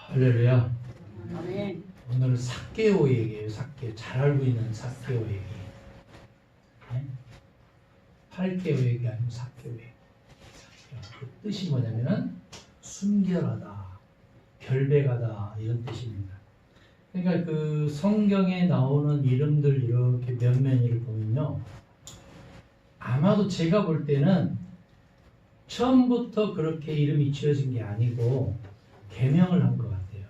할렐루야. 아멘. 오늘 삭개오 얘기예요. 삭개오. 잘 알고 있는 삭개오 얘기. 네? 8개오 얘기 아니고 삭개오 얘기. 그 뜻이 뭐냐면은 순결하다, 결백하다 이런 뜻입니다. 그러니까 그 성경에 나오는 이름들 이렇게 몇몇을 보면요, 아마도 제가 볼 때는 처음부터 그렇게 이름이 지어진 게 아니고 개명을 한 것 같아요.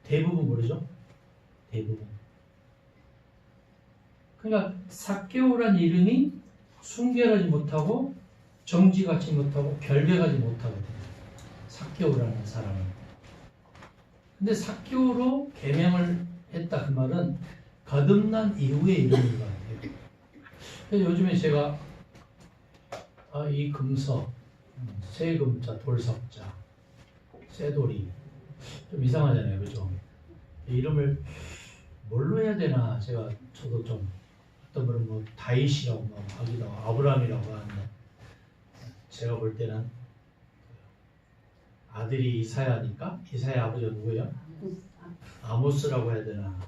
대부분 그러죠? 대부분. 그러니까 삭개오란 이름이 순결하지 못하고 정직하지 못하고 결백하지 못하거든요. 삭개오라는 사람은. 근데 삭개오로 개명을 했다 그 말은 거듭난 이후의 이름인 것 같아요. 그래서 요즘에 제가 이 금석, 세금자, 돌석자, 쇠돌이 좀 이상하잖아요, 그죠? 이름을 뭘로 해야 되나 저도 좀 어떤 분은 뭐 다윗이라고 뭐 하기도 하고 아브라함이라고 하는데 제가 볼 때는 아들이 이사야니까 이사야 아버지가 누구예요? 아모스라고 해야 되나?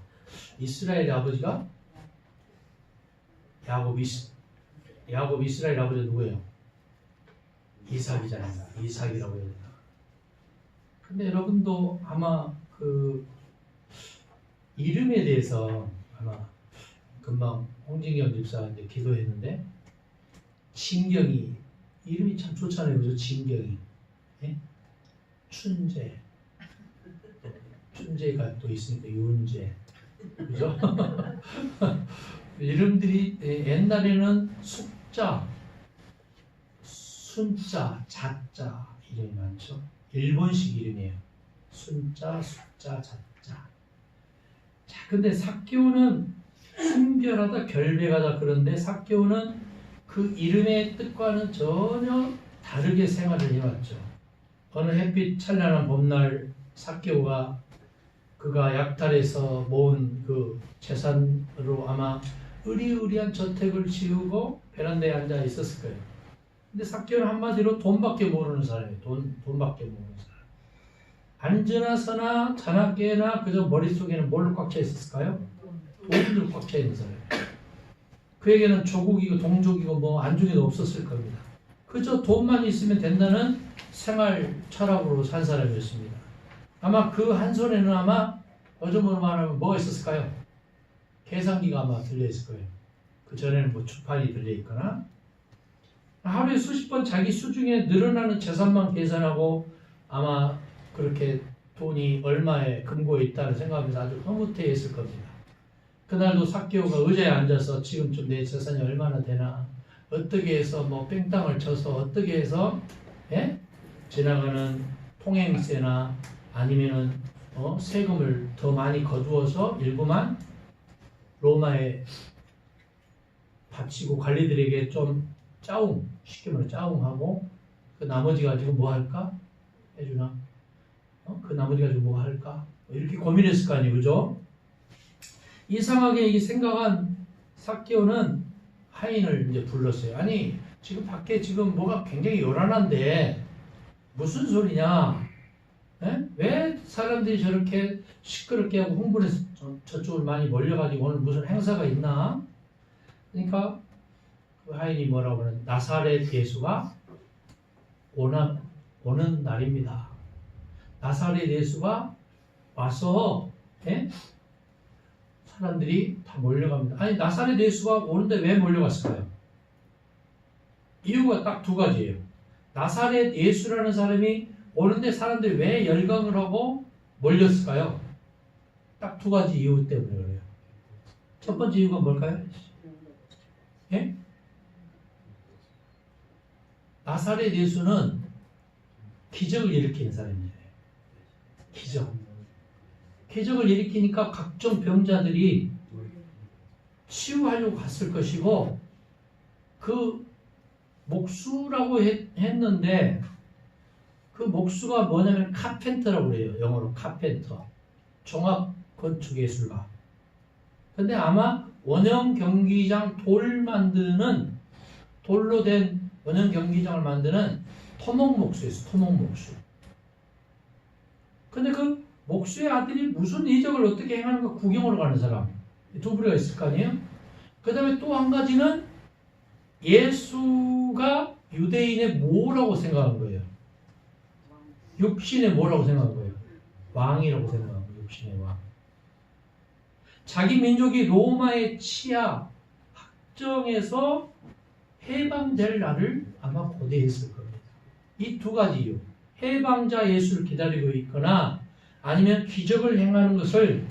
이스라엘의 아버지가 야곱 이스라엘 아버지가 누구예요? 이삭이잖아요. 이삭이라고 해야 되나? 근데 여러분도 아마 그 이름에 대해서 아마 금방 홍진경 집사가 이제 기도했는데 진경이 이름이 참 좋잖아요, 그죠? 진경이, 예? 춘재가 또 있으니까 윤재, 그죠? 이름들이 옛날에는 숙자, 순자, 자자 이름이 많죠. 일본식 이름이에요. 순자, 숙자, 자자. 자, 근데 삭개오는 순결하다, 결백하다 그런데 삭개오는 그 이름의 뜻과는 전혀 다르게 생활을 해왔죠. 어느 햇빛 찬란한 봄날 삭개오가 그가 약탈해서 모은 그 재산으로 아마 으리으리한 저택을 지우고 베란다에 앉아 있었을 거예요. 근데 삭개오는 한마디로 돈밖에 모르는 사람이에요. 돈밖에 모르는 사람. 앉으나 서나 자나 깨나 그저 머릿속에는 뭘로 꽉 차 있었을까요? 돈으로 꽉 차 있는 사람이에요. 그에게는 조국이고 동족이고 뭐 안중에도 없었을 겁니다. 그저 돈만 있으면 된다는 생활 철학으로 산 사람이었습니다. 아마 그 한 손에는 아마 요즘으로 말하면 뭐가 있었을까요? 계산기가 아마 들려있을 거예요. 그 전에는 뭐 주판이 들려있거나 하루에 수십 번 자기 수중에 늘어나는 재산만 계산하고 아마 그렇게 돈이 얼마에 금고에 있다는 생각하면서 아주 흐뭇해 했을 겁니다. 그날도 삭개오가 의자에 앉아서 지금쯤 내 재산이 얼마나 되나, 어떻게 해서 뭐 뺑땅을 쳐서 어떻게 해서 지나가는 통행세나 아니면은 세금을 더 많이 거두어서 일부만 로마에 바치고 관리들에게 좀 쉽게 말해 짜웅하고 그 나머지 가지고 뭐 할까? 해주나? 그 나머지 가지고 뭐 할까? 이렇게 고민했을 거 아니에요, 그죠? 이상하게 이 생각한 삭개오는 하인을 이제 불렀어요. 아니, 지금 밖에 지금 뭐가 굉장히 요란한데 무슨 소리냐? 왜 사람들이 저렇게 시끄럽게 하고 흥분해서 저쪽을 많이 몰려가지고 오늘 무슨 행사가 있나? 그러니까 그 하인이 뭐라고 하는 나사렛 예수가 오는 날입니다. 나사렛 예수가 와서 사람들이 다 몰려갑니다. 아니, 나사렛 예수가 오는데 왜 몰려갔을까요? 이유가 딱 두 가지예요. 나사렛 예수라는 사람이 오는데 사람들이 왜 열광을 하고 몰렸을까요? 딱 두 가지 이유 때문에 그래요. 첫 번째 이유가 뭘까요? 예? 나사렛 예수는 기적을 일으키는 사람이에요. 기적을 일으키니까 각종 병자들이 치유하려고 갔을 것이고, 그 목수라고 했는데 그 목수가 뭐냐면 카펜터라고 그래요. 영어로 카펜터, 종합 건축 예술가. 근데 아마 원형 경기장 돌로 된 원형 경기장을 만드는 토목 목수였어요. 토목 목수. 근데 그 목수의 아들이 무슨 이적을 어떻게 행하는가 구경으로 가는 사람. 두 부류가 있을 거 아니에요? 그 다음에 또 한 가지는 예수가 유대인의 뭐라고 생각한 거예요? 육신의 뭐라고 생각한 거예요? 왕이라고 생각한 거예요. 육신의 왕. 자기 민족이 로마의 치하 확정에서 해방될 날을 아마 고대했을 겁니다. 이 두 가지 이유. 해방자 예수를 기다리고 있거나 아니면 기적을 행하는 것을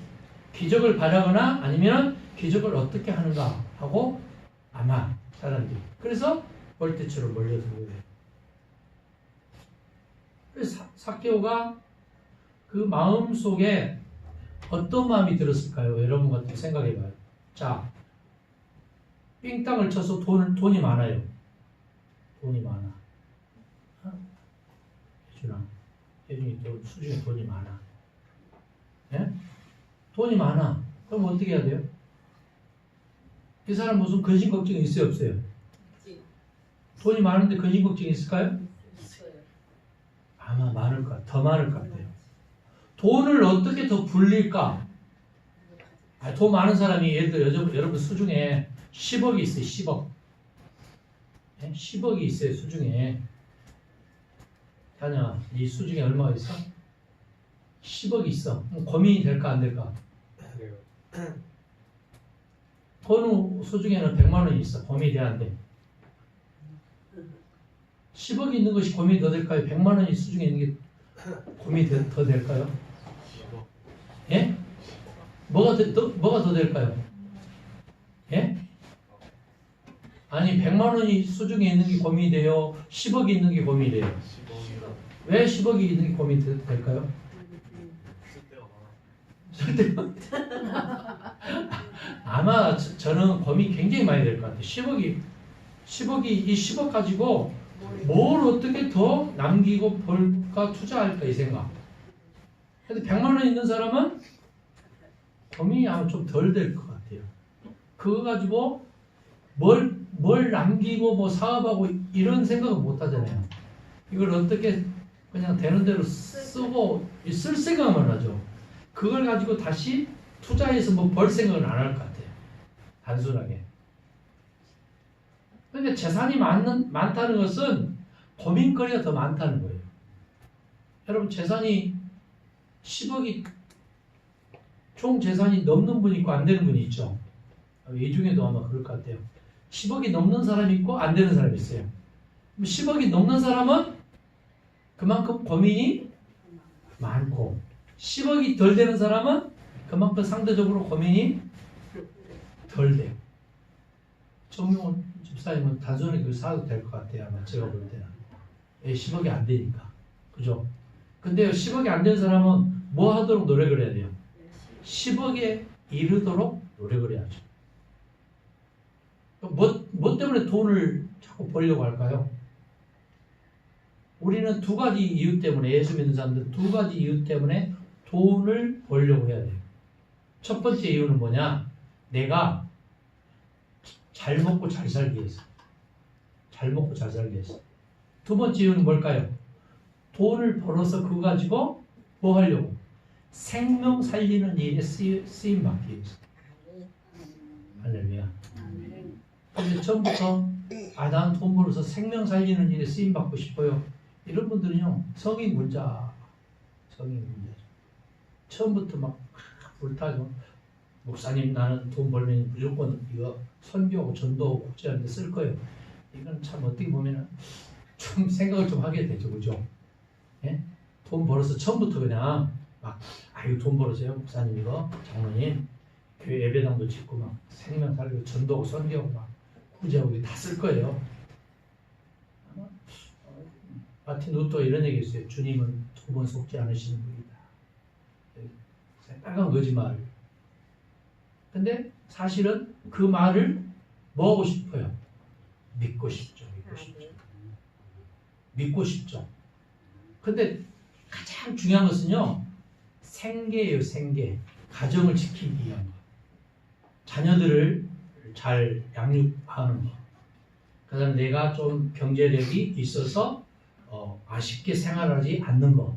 기적을 바라거나 아니면 기적을 어떻게 하는가 하고 아마 사람들이 그래서 벌떼처럼 몰려든 거예요. 그래서 삭개오가 그 마음 속에 어떤 마음이 들었을까요? 여러분 같은 생각해봐요. 자, 삥땅을 쳐서 돈이 많아요. 돈이 많아. 혜준이 또 수중에 돈이 많아. 예? 돈이 많아. 그럼 어떻게 해야 돼요? 이 사람 무슨 근심 걱정이 있어요, 없어요? 돈이 많은데 근심 걱정이 있을까요? 있어요. 아마 많을 것 같아요. 더 많을 것 같아요. 돈을 어떻게 더 불릴까? 돈 많은 사람이 예를 들어 여러분 수중에 10억이 있어요. 10억. 네? 10억이 있어요. 수중에. 자녀, 네 수중에 얼마가 있어? 10억이 있어. 고민이 될까 안 될까? 건우 수중에는 100만 원이 있어. 고민이 돼야 안 돼. 10억이 있는 것이 고민이 더 될까요? 100만 원이 수중에 있는 게 고민이 더 될까요? 예? 뭐가 더 될까요? 예? 아니 100만 원이 수중에 있는 게 고민이 돼요? 10억이 있는 게 고민이 돼요? 왜 10억이 있는 게 고민이 될까요? 아마 저는 고민이 굉장히 많이 될 것 같아요. 10억이 이 10억 가지고 뭘 어떻게 더 남기고 벌까 투자할까 이 생각. 근데 100만 원 있는 사람은 고민이 아마 좀 덜 될 것 같아요. 그거 가지고 뭘 남기고 뭐 사업하고 이런 생각은 못 하잖아요. 이걸 어떻게 그냥 되는 대로 쓰고 쓸 생각만 하죠. 그걸 가지고 다시 투자해서 뭐 벌 생각은 안 할 것 같아요. 단순하게. 그러니까 재산이 많다는 것은 고민거리가 더 많다는 거예요. 여러분 재산이 10억이 총 재산이 넘는 분이 있고 안 되는 분이 있죠. 이 중에도 아마 그럴 것 같아요. 10억이 넘는 사람이 있고 안 되는 사람이 있어요. 10억이 넘는 사람은 그만큼 고민이 많고 10억이 덜 되는 사람은 그만큼 상대적으로 고민이 덜 돼요. 정명훈 집사님은 단순하게 그걸 사도 될 것 같아요. 아마 제가 볼 때는. 10억이 안 되니까. 그죠? 근데 10억이 안 된 사람은 뭐 하도록 노력을 해야 돼요? 10억에 이르도록 노력을 해야죠. 뭐 때문에 돈을 자꾸 벌려고 할까요? 우리는 두 가지 이유 때문에 예수 믿는 사람들 두 가지 이유 때문에 돈을 벌려고 해야 돼요. 첫 번째 이유는 뭐냐? 내가 잘 먹고 잘 살기 위해서. 잘 먹고 잘 살기 위해서. 두 번째 이유는 뭘까요? 돈을 벌어서 그거 가지고 뭐 하려고? 생명 살리는 일에 쓰임 받기 위해서. 할렐루야. 근데 처음부터 난 돈 벌어서 생명 살리는 일에 쓰임 받고 싶어요. 이런 분들은요 성인 문자. 처음부터 막 불타죠. 목사님 나는 돈 벌면 무조건 이거 선교하고 전도하고 국제하는 데 쓸 거예요. 이건 참 어떻게 보면 좀 생각을 좀 하게 되죠. 그죠? 예? 돈 벌어서 처음부터 그냥 막 이거 돈 벌어서요 목사님 이거 장로님 교회 예배당도 짓고 막 생명 살리고 전도하고 선교하고 막 구제하고 다 쓸 거예요. 마틴 루터 이런 얘기 했어요. 주님은 두 번 속지 않으시는 분이다. 빨간 거짓말. 근데 사실은 그 말을 뭐 하고 싶어요? 믿고 싶죠. 믿고 싶죠. 근데 가장 중요한 것은요. 생계예요. 생계. 가정을 지키기 위한 거. 자녀들을 잘 양육하는 거. 그 다음에 내가 좀 경제력이 있어서 아쉽게 생활하지 않는 거.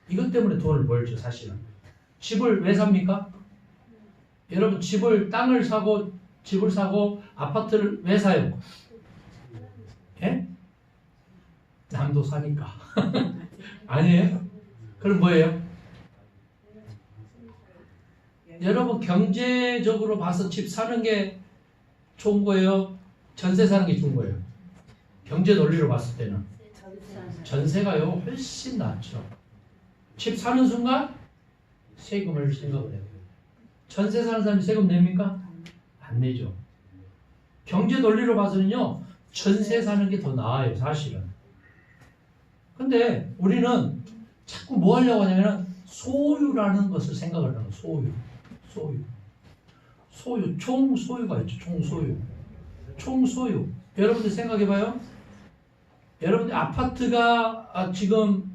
이것 때문에 돈을 벌죠. 사실은. 집을 왜 삽니까? 여러분 땅을 사고 집을 사고 아파트를 왜 사요? 예? 남도 사니까. 아니에요? 그럼 뭐예요? 여러분 경제적으로 봐서 집 사는 게 좋은 거예요? 전세 사는 게 좋은 거예요? 경제 논리로 봤을 때는 전세가요 훨씬 낫죠. 집 사는 순간 세금을 생각을 해요. 전세 사는 사람이 세금 냅니까? 안 내죠. 경제 논리로 봐서는요 전세 사는 게 더 나아요 사실은. 근데 우리는 자꾸 뭐 하려고 하냐면 소유라는 것을 생각을 하는 거예요. 소유. 총소유가 있죠. 총소유. 여러분들 생각해봐요. 여러분들 아파트가 지금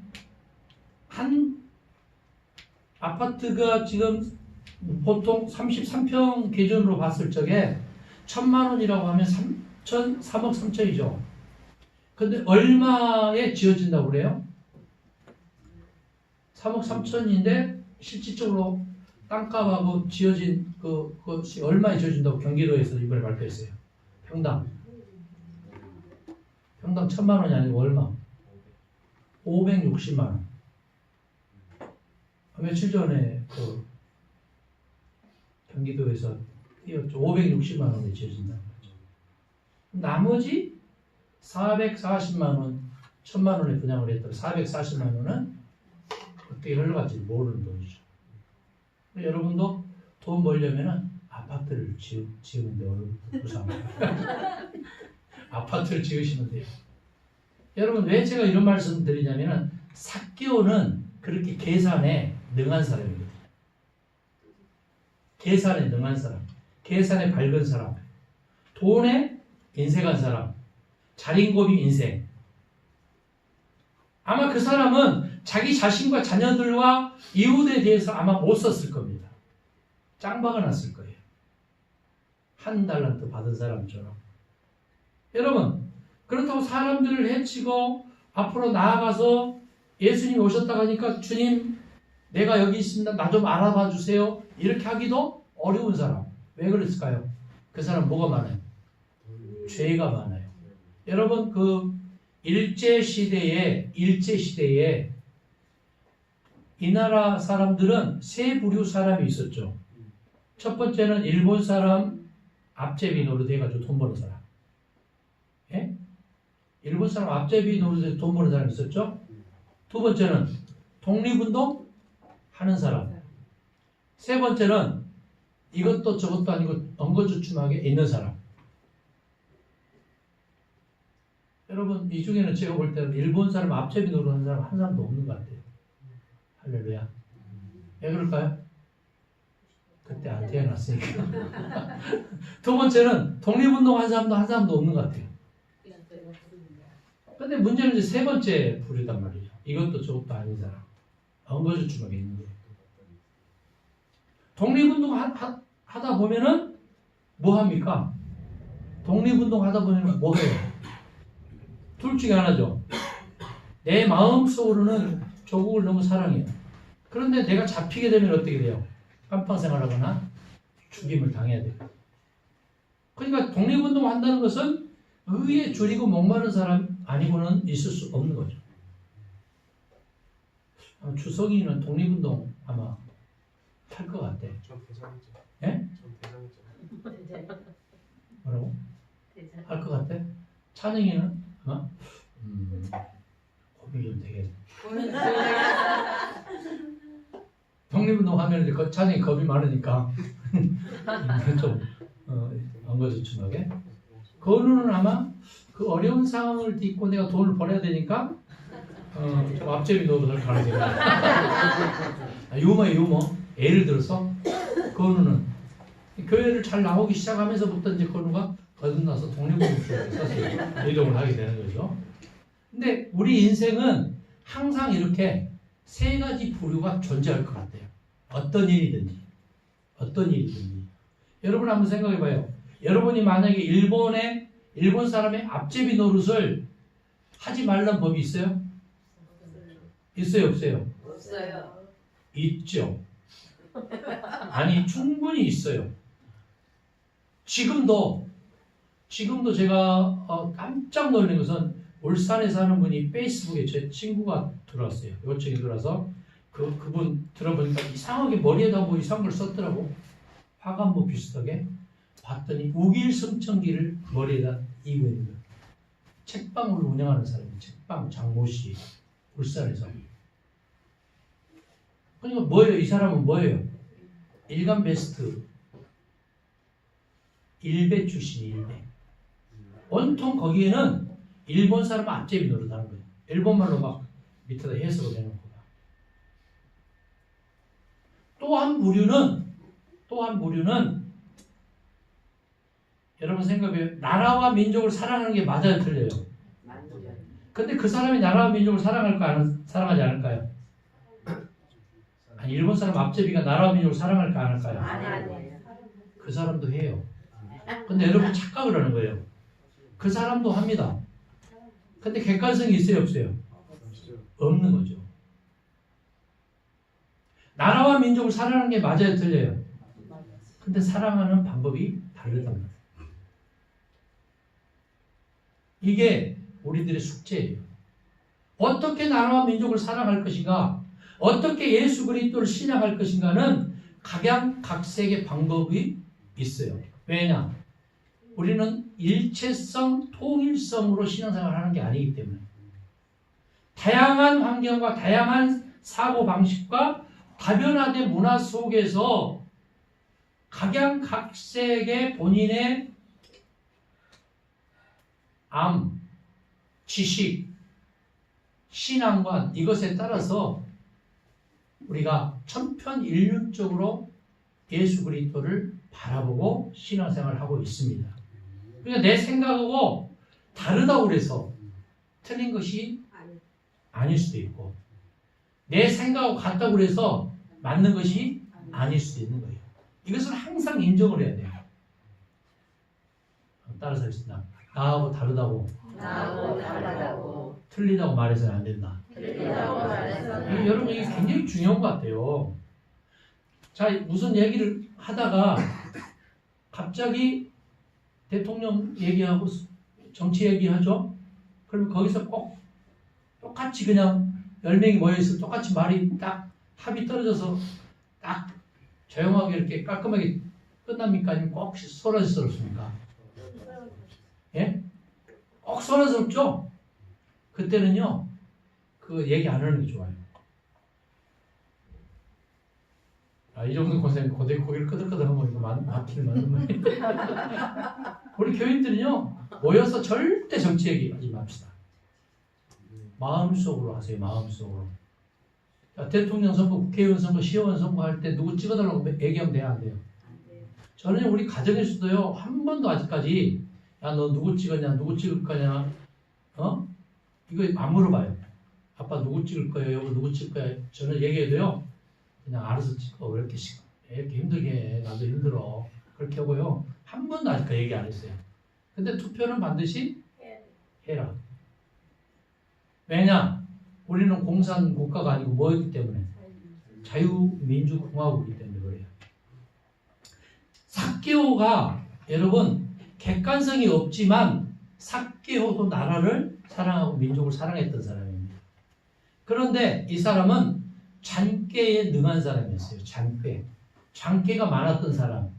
보통 33평 기준으로 봤을 적에 1,000만 원이라고 하면 3억 3천이죠. 근데 얼마에 지어진다고 그래요? 3억 3천인데 실질적으로 땅값하고 지어진 그것이 얼마에 지어진다고 경기도에서 이번에 발표했어요. 평당 1,000만 원이 아니고 얼마? 560만 원. 며칠 전에 경기도에서 띄었죠. 560만 원에 지어진다는 거죠. 나머지 440만 원, 1,000만 원에 분양을 했던 440만 원은 어떻게 흘러갈지 모르는 돈이죠. 여러분도 돈 벌려면 아파트를 지으면 돼요. 아파트를 지으시면 돼요. 여러분 왜 제가 이런 말씀을 드리냐면 삭개오는 그렇게 계산에 능한 사람이거든요. 계산에 능한 사람, 계산에 밝은 사람, 돈에 인색한 사람, 자린고비 인생. 아마 그 사람은 자기 자신과 자녀들과 이웃에 대해서 아마 못 썼을 겁니다. 짱박아 놨을 거예요. 한 달란트 받은 사람처럼. 여러분, 그렇다고 사람들을 해치고 앞으로 나아가서 예수님이 오셨다고 하니까 주님, 내가 여기 있습니다. 나 좀 알아봐 주세요. 이렇게 하기도 어려운 사람. 왜 그랬을까요? 그 사람 뭐가 많아요? 죄가 많아요. 여러분, 일제시대에 이 나라 사람들은 세 부류 사람이 있었죠. 첫 번째는 일본 사람 앞제비 노릇 해가지고 돈 버는 사람. 예? 일본 사람 앞제비 노릇해서 돈 버는 사람이 있었죠. 두 번째는 독립운동 하는 사람. 세 번째는 이것도 저것도 아니고 엉거주춤하게 있는 사람. 여러분, 이 중에는 제가 볼 때는 일본 사람 앞제비 노릇하는 사람 한 사람도 없는 것 같아요. 할렐루야. 왜 그럴까요? 그때 안 태어났으니까. 두 번째는 독립운동 한 사람도 없는 것 같아요. 근데 문제는 이제 세 번째 부류단 말이죠. 이것도 저것도 아닌 사람. 엉거주춤하게 있는 거예요. 독립운동 하다 보면은 뭐 합니까? 독립운동 하다 보면은 뭐 해요? 둘 중에 하나죠. 내 마음속으로는 조국을 너무 사랑해요. 그런데 내가 잡히게 되면 어떻게 돼요? 깜빵생활하거나 죽임을 당해야 돼요. 그러니까 독립운동 한다는 것은 의에 줄이고 목마른 사람 아니고는 있을 수 없는 거죠. 주석이는 독립운동 아마 할 것 같아. 전 대장이죠. 예? 전 대장이죠. 뭐라고? 할 것 같아? 찬영이는 아마? 고민이 좀 되겠네. 독립운동 하면 이제 찬영이 겁이 많으니까 좀 엉거주춤하게. 건우는 아마 그 어려운 상황을 딛고 내가 돈을 벌어야 되니까 좀 앞제비 노릇을 가는 거야. 유머. 예를 들어서 건우는 교회를 잘 나오기 시작하면서부터 이제 건우가 거듭나서 독립운동 쪽에 서서 이동을 하게 되는 거죠. 근데 우리 인생은 항상 이렇게 세 가지 부류가 존재할 것 같아요. 어떤 일이든지. 여러분 한번 생각해 봐요. 여러분이 만약에 일본 사람의 앞제비 노릇을 하지 말란 법이 있어요? 있어요, 없어요? 없어요. 있죠. 아니 충분히 있어요. 지금도 제가 깜짝 놀란 것은 울산에 사는 분이 페이스북에 제 친구가 들어왔어요. 요청이 들어와서 그분 들어보니까 이상하게 머리에다 뭐 이상한 걸 썼더라고. 화관 뭐 비슷하게 봤더니 우길승천기를 머리에다 이고 있는 거예요. 책방을 운영하는 사람이 책방 장모씨 울산에서. 그러니까 뭐예요? 이 사람은 뭐예요? 일간 베스트 일베 출신이 일베. 온통 거기에는 일본 사람 앞제비 노릇하는 거예요. 일본말로 막 밑에다 해석을 해놓고. 또 한 부류는 여러분 생각해요. 나라와 민족을 사랑하는 게 맞아요, 틀려요? 근데 그 사람이 나라와 민족을 사랑할까 사랑하지 않을까요? 아니, 일본 사람 앞제비가 나라와 민족을 사랑할까 안 할까요? 그 사람도 해요. 근데 여러분 착각을 하는 거예요. 그 사람도 합니다. 근데 객관성이 있어요, 없어요? 없는 거죠. 나라와 민족을 사랑하는 게 맞아요, 틀려요? 근데 사랑하는 방법이 다르답니다. 이게 우리들의 숙제예요. 어떻게 나라와 민족을 사랑할 것인가, 어떻게 예수 그리스도를 신앙할 것인가는 각양각색의 방법이 있어요. 왜냐? 우리는 일체성, 통일성으로 신앙생활을 하는 게 아니기 때문에 다양한 환경과 다양한 사고방식과 다변화된 문화 속에서 각양각색의 본인의 지식, 신앙관 이것에 따라서 우리가 천편일률적으로 예수 그리스도를 바라보고 신앙생활을 하고 있습니다. 그러니까 내 생각하고 다르다고 그래서 틀린 것이 아닐 수도 있고 내 생각하고 같다고 그래서 맞는 것이 아닐 수도 있는 거예요. 이것을 항상 인정을 해야 돼요. 따라서 하겠습니다. 나하고 다르다고 틀리다고 말해서는 안 된다. 여러분 이게 굉장히 중요한 것 같아요. 자, 무슨 얘기를 하다가 갑자기 대통령 얘기하고 정치 얘기하죠. 그러면 거기서 꼭 똑같이 그냥 10명이 모여있어 똑같이 말이 딱 합이 떨어져서 딱 조용하게 이렇게 깔끔하게 끝납니까? 아니면 꼭 소란스럽습니까? 예? 꼭 소란스럽죠? 그때는요, 그 얘기 안 하는 게 좋아요. 이 정도 고기를 끄덕끄덕하면 이거 맞기는 맞는 말이에요. 우리 교인들은요, 모여서 절대 정치 얘기하지 맙시다. 마음속으로 하세요, 마음속으로. 자, 대통령 선거, 국회의원 선거, 시의원 선거 할 때 누구 찍어달라고 얘기하면 돼요, 안 돼요? 저는 우리 가정에서도요, 한 번도 아직까지, 야, 너 누구 찍었냐, 누구 찍을 거냐, 이거 안 물어봐요. 아빠 누구 찍을 거예요, 여보 누구 찍을 거예요? 저는 얘기해도요, 그냥 알아서 찍어, 왜 이렇게 힘들게 해, 나도 힘들어. 그렇게 하고요, 한 번도 아직까지 얘기 안 했어요. 근데 투표는 반드시 해라. 왜냐? 우리는 공산 국가가 아니고 뭐였기 때문에? 자유민주공화국이기 때문에 그래요. 삭개오가 여러분 객관성이 없지만 삭개오도 나라를 사랑하고 민족을 사랑했던 사람입니다. 그런데 이 사람은 잔꾀에 능한 사람이었어요. 잔꾀가 많았던 사람.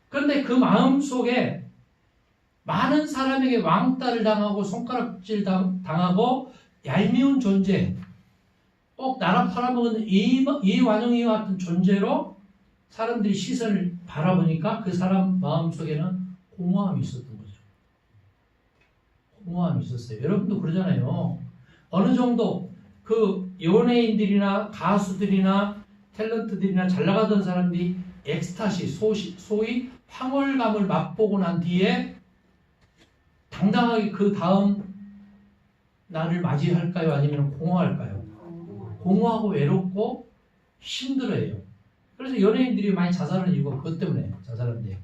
그런데 그 마음속에 많은 사람에게 왕따를 당하고 손가락질 당하고 얄미운 존재, 꼭 나라 팔아먹은 이완용이와 같은 존재로 사람들이 시선을 바라보니까 그 사람 마음속에는 공허함이 있었던 거죠. 공허함이 있었어요. 여러분도 그러잖아요. 어느 정도 그 연예인들이나 가수들이나 탤런트들이나 잘 나가던 사람들이 엑스타시, 소위 황홀감을 맛보고 난 뒤에 당당하게 그 다음 날을 맞이할까요? 아니면 공허할까요? 공허하고 외롭고 힘들어해요. 그래서 연예인들이 많이 자살하는 이유가 그것 때문에 자살한대요.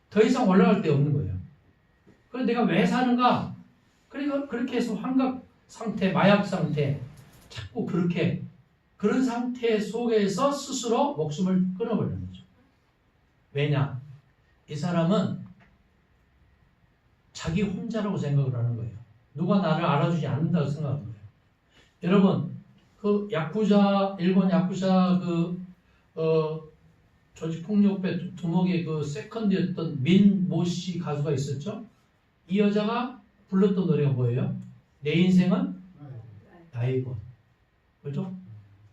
더 이상 올라갈 데 없는 거예요. 그래서 내가 왜 사는가? 그러니까 그렇게 해서 환각 상태, 마약 상태, 자꾸 그렇게 그런 상태 속에서 스스로 목숨을 끊어버리는 거죠. 왜냐? 이 사람은 자기 혼자라고 생각을 하는 거예요. 누가 나를 알아주지 않는다고 생각하는 거예요. 여러분, 그 야쿠자, 일본 야쿠자 조직폭력배 두목의 그 세컨드였던 민모씨 가수가 있었죠? 이 여자가 불렀던 노래가 뭐예요? 내 인생은 나이건. 그죠?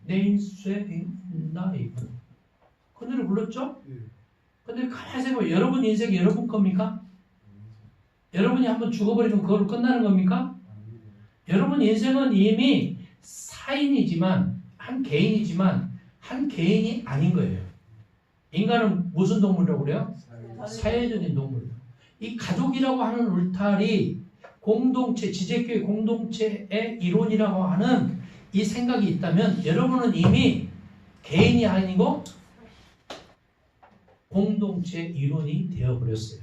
내 인생 나이건. 그 노래 불렀죠? 근데 가만히 생각해보면 여러분 인생이 여러분 겁니까? 여러분이 한번 죽어버리면 그걸로 끝나는 겁니까? 여러분 인생은 이미 사인이지만 한 개인이 아닌 거예요. 인간은 무슨 동물이라고 그래요? 사회적인 동물. 이 가족이라고 하는 울타리 공동체, 지제교회 공동체의 이론이라고 하는 이 생각이 있다면 여러분은 이미 개인이 아니고 공동체 이론이 되어버렸어요.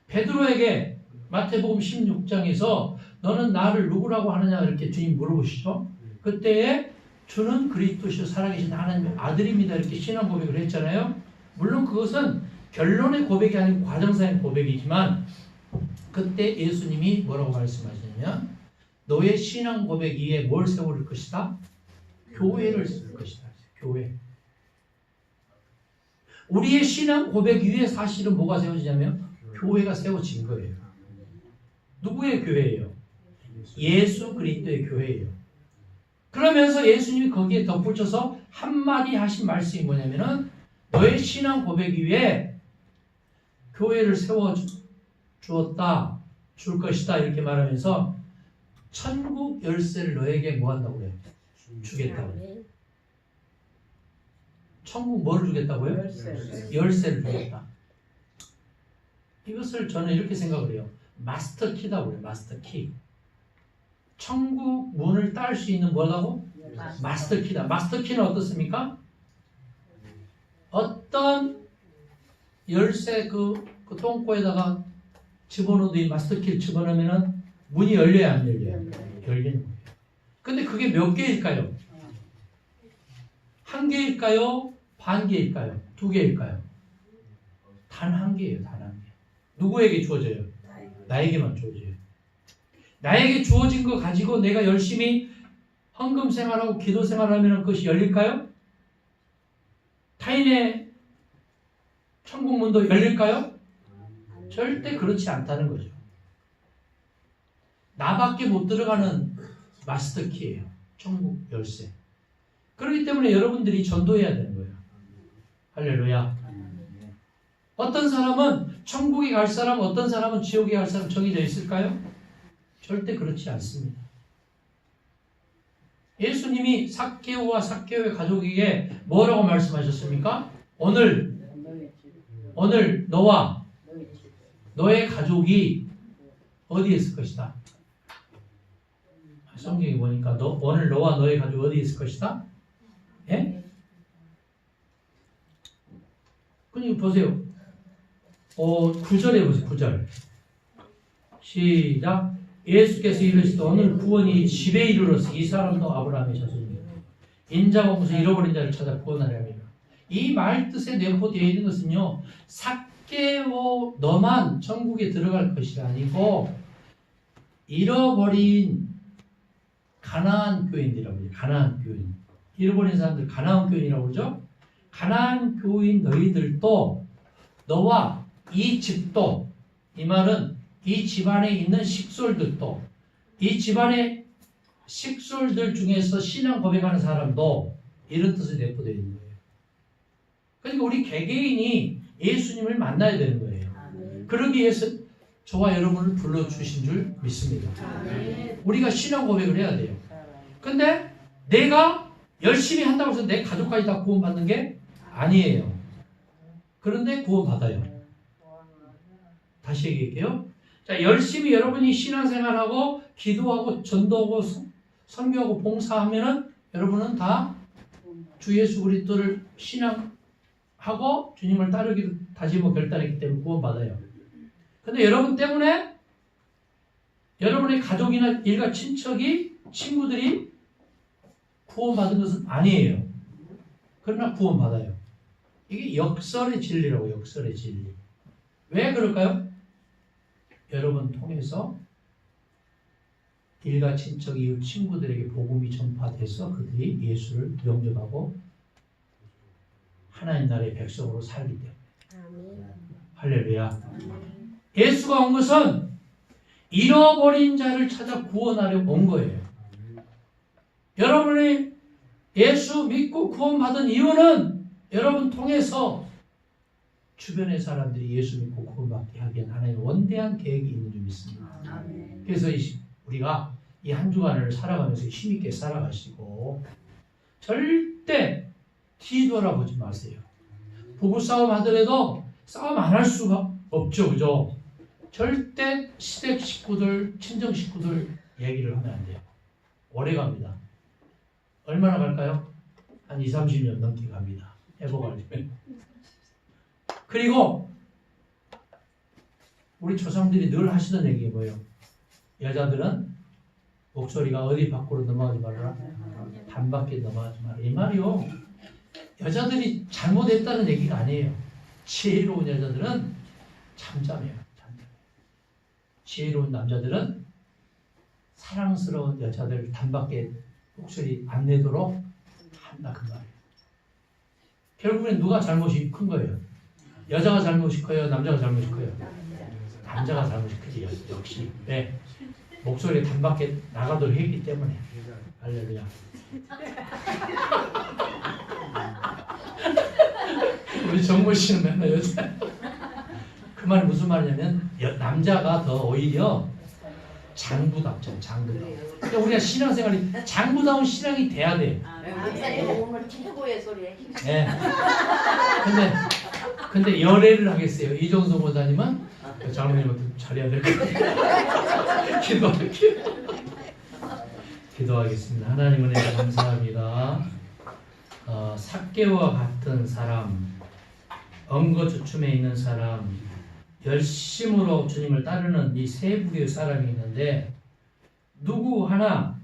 베드로에게 마태복음 16장에서 너는 나를 누구라고 하느냐 이렇게 주님 물어보시죠. 그때에 주는 그리스도시요 살아계신 하나님의 아들입니다 이렇게 신앙 고백을 했잖아요. 물론 그것은 결론의 고백이 아니고 과정상의 고백이지만 그때 예수님이 뭐라고 말씀하시냐면 너의 신앙 고백 위에 뭘 세울 것이다? 교회를 세울 것이다. 교회. 우리의 신앙 고백 위에 사실은 뭐가 세워지냐면 교회가 세워진 거예요. 누구의 교회예요? 예수 그리스도의 교회예요. 그러면서 예수님이 거기에 덧붙여서 한마디 하신 말씀이 뭐냐면은 너의 신앙 고백 위에 교회를 세워 주었다, 줄 것이다 이렇게 말하면서 천국 열쇠를 너에게 뭐 한다고 그래요? 주겠다고 그래요. 천국 뭐를 주겠다고요? 열쇠를 주겠다. 이것을 저는 이렇게 생각을 해요. 마스터 키라고 그래요. 마스터 키. 천국 문을 딸 수 있는 뭐라고? 마스터 키다. 마스터 키는 어떻습니까? 어떤 열쇠 그 똥꼬에다가 집어넣어도 이 마스터 키를 집어넣으면 문이 열려야 안 열려요? 열리는 거예요. 근데 그게 몇 개일까요? 한 개일까요? 반 개일까요? 두 개일까요? 단 한 개예요. 단 한 개. 누구에게 주어져요? 나에게만 주어져요. 나에게 주어진 거 가지고 내가 열심히 헌금 생활하고 기도 생활하면 그것이 열릴까요? 타인의 천국 문도 열릴까요? 절대 그렇지 않다는 거죠. 나밖에 못 들어가는 마스터 키예요. 천국 열쇠. 그렇기 때문에 여러분들이 전도해야 되는 거예요. 할렐루야. 어떤 사람은 천국에 갈 사람, 어떤 사람은 지옥에 갈 사람 정해져 있을까요? 절대 그렇지 않습니다. 예수님이 삭개오와 삭개오의 가족에게 뭐라고 말씀하셨습니까? 오늘 너와 너의 가족이 어디에 있을 것이다? 성경에 보니까 오늘 너와 너의 가족이 어디에 있을 것이다? 예? 그러니까 보세요. 9절에 보세요. 9절. 시작. 예수께서 이르시되 오늘 구원이 집에 이르렀으 이 사람도 아브라함의 자손이요 인자가 오면서 잃어버린 자를 찾아 구원하려 합니다. 이 말 뜻에 내포되어 있는 것은요. 삭개오 너만 천국에 들어갈 것이 아니고 잃어버린 가나안 교인들이라고 해요. 가나안 교인. 잃어버린 사람들 가나안 교인이라고 그러죠. 가나안 교인 너희들도 너와 이 집도 이 말은 이 집안에 있는 식솔들도 이 집안의 식솔들 중에서 신앙 고백하는 사람도 이런 뜻을 내포되어 있는 거예요. 그러니까 우리 개개인이 예수님을 만나야 되는 거예요. 그러기 위해서 저와 여러분을 불러주신 줄 믿습니다. 우리가 신앙 고백을 해야 돼요. 근데 내가 열심히 한다고 해서 내 가족까지 다 구원받는 게 아니에요. 그런데 구원받아요. 다시 얘기할게요. 자, 열심히 여러분이 신앙생활하고 기도하고 전도하고 선교하고 봉사하면은 여러분은 다 주 예수 그리스도를 신앙하고 주님을 따르기로 다짐하고 결단했기 때문에 구원받아요. 근데 여러분 때문에 여러분의 가족이나 일가 친척이 친구들이 구원받은 것은 아니에요. 그러나 구원받아요. 이게 역설의 진리라고, 역설의 진리. 왜 그럴까요? 여러분 통해서 일가 친척 이웃 친구들에게 복음이 전파돼서 그들이 예수를 영접하고 하나님 나라의 백성으로 살기 때문에. 할렐루야. 예수가 온 것은 잃어버린 자를 찾아 구원하려 온 거예요. 여러분이 예수 믿고 구원받은 이유는 여러분 통해서 주변의 사람들이 예수 믿고 구원받게 하기엔 하나님의 원대한 계획이 있는 줄 믿습니다. 그래서 우리가 이 한 주간을 살아가면서 힘있게 살아가시고 절대 뒤돌아보지 마세요. 부부싸움 하더라도 싸움 안 할 수가 없죠. 그죠? 절대 시댁 식구들, 친정 식구들 얘기를 하면 안 돼요. 오래 갑니다. 얼마나 갈까요? 한 20, 30년 넘게 갑니다. 회복하려면. 그리고 우리 조상들이 늘 하시던 얘기가 뭐예요? 여자들은 목소리가 어디 밖으로 넘어가지 말라. 단 밖에 넘어가지 말라. 이 말이요. 여자들이 잘못했다는 얘기가 아니에요. 지혜로운 여자들은 잠잠해요. 지혜로운 남자들은 사랑스러운 여자들 단 밖에 목소리 안 내도록 한다 그 말이에요. 결국엔 누가 잘못이 큰 거예요? 여자가 잘못이 커요? 남자가 잘못이 커요? 남자가 잘못이 크지 역시. 네. 목소리가 단 밖에 나가도록 했기 때문에. 할렐루야. 우리 정모 씨는 맨날 여자. 그 말이 무슨 말이냐면 남자가 더 오히려 장부답죠. 장부다워. 그러니까 우리가 신앙생활이 장부다운 신앙이 돼야 돼. 오늘 최고의 소리에 힘. 네. 근데 열애를 하겠어요. 이종성 목사님은 장로님한테 잘해야 될 것 같아요. 기도하겠습니다. 하나님 은혜 감사합니다. 삭개와 같은 사람, 언거주춤에 있는 사람, 열심으로 주님을 따르는 이 세 부류의 사람이 있는데 누구 하나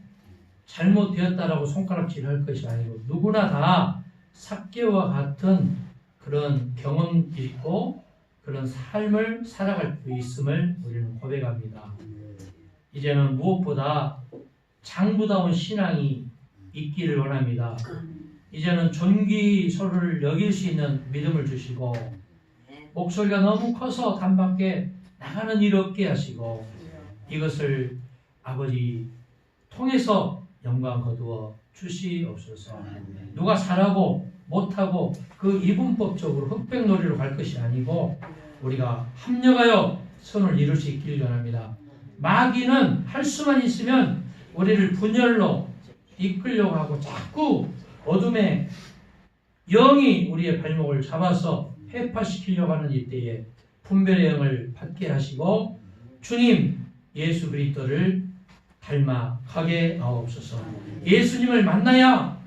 잘못되었다라고 손가락질할 것이 아니고 누구나 다 삭개와 같은 그런 경험이 있고 그런 삶을 살아갈 수 있음을 우리는 고백합니다. 이제는 무엇보다 장부다운 신앙이 있기를 원합니다. 이제는 존귀소를 여길 수 있는 믿음을 주시고 목소리가 너무 커서 단밖에 나가는 일 없게 하시고 이것을 아버지 통해서 영광 거두어 주시옵소서. 누가 잘하고 못하고 그 이분법적으로 흑백놀이로 갈 것이 아니고 우리가 합력하여 선을 이룰 수 있기를 원합니다. 마귀는 할 수만 있으면 우리를 분열로 이끌려고 하고 자꾸 어둠의 영이 우리의 발목을 잡아서 회파시키려고 하는 이때에 분별의 영을 받게 하시고 주님 예수 그리스도를 닮아가게 하옵소서. 예수님을 만나야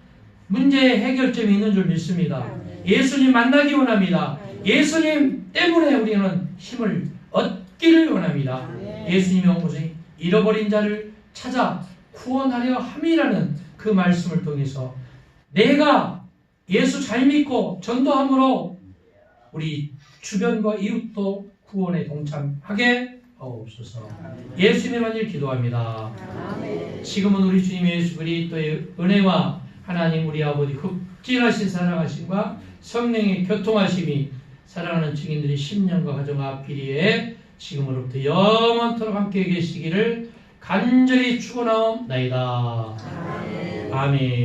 문제의 해결점이 있는 줄 믿습니다. 예수님 만나기 원합니다. 예수님 때문에 우리는 힘을 얻기를 원합니다. 예수님이 온 것은 잃어버린 자를 찾아 구원하려 함이라는 그 말씀을 통해서 내가 예수 잘 믿고 전도함으로 우리 주변과 이웃도 구원에 동참하게 하옵소서. 예수님의 일 기도합니다. 지금은 우리 주님 예수 그리스도의 은혜와 하나님 우리 아버지 흑진하신 사랑하심과 성령의 교통하심이 사랑하는 증인들이 10년과 가정 앞길이에 지금으로부터 영원토록 함께 계시기를 간절히 축원하옵나이다. 아멘.